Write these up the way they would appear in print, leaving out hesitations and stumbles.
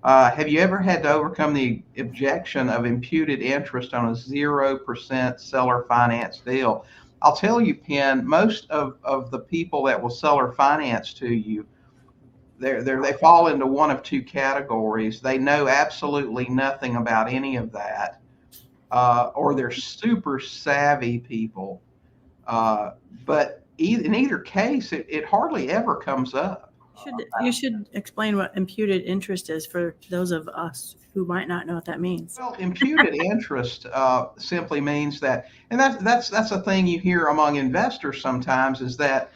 Have you ever had to overcome the objection of imputed interest on a 0% seller finance deal? I'll tell you, Penn, most of the people that will seller finance to you, they fall into one of two categories. They know absolutely nothing about any of that, or they're super savvy people. Uh, but in either case, it hardly ever comes up. You should explain what imputed interest is for those of us who might not know what that means. Well, imputed interest simply means that, and that's a thing you hear among investors sometimes, is that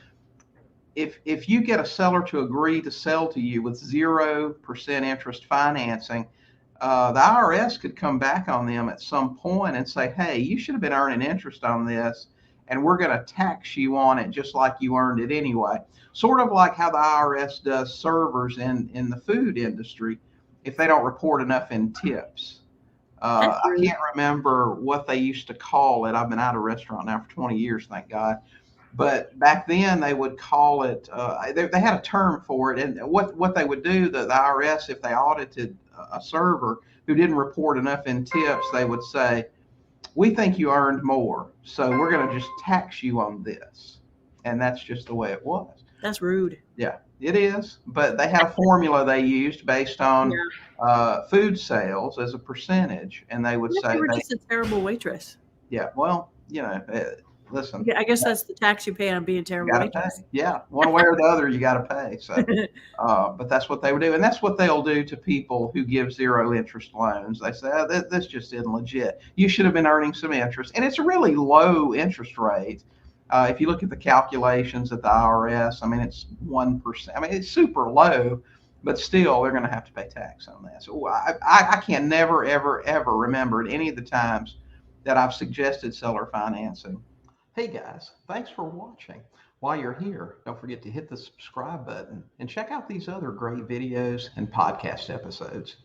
if you get a seller to agree to sell to you with 0% interest financing, the IRS could come back on them at some point and say, hey, you should have been earning interest on this, and we're going to tax you on it just like you earned it anyway. Sort of like how the IRS does servers in the food industry if they don't report enough in tips. That's I rude. can't remember what they used to call it. I've been out of restaurant now for 20 years, thank God. But back then they would call it. They had a term for it, and what they would do, the IRS, if they audited a server who didn't report enough in tips, they would say, "We think you earned more, so we're going to just tax you on this," and that's just the way it was. That's rude. Yeah, it is. But they had a formula they used based on Yeah. food sales as a percentage, and they would What if say you were they, just a terrible waitress? yeah, well, listen, Yeah, I guess that's the tax you pay on being a you terrible got to pay. waitress. Yeah, one way or the other, you got to pay. So, but that's what they would do, and that's what they'll do to people who give zero interest loans. They say, oh, this just isn't legit. You should have been earning some interest, and it's a really low interest rate. If you look at the calculations at the IRS, I mean, it's 1%. I mean, it's super low, but still, they're going to have to pay tax on that. So I can never, ever, ever remember at any of the times that I've suggested seller financing. Hey guys, thanks for watching. While you're here, don't forget to hit the subscribe button and check out these other great videos and podcast episodes.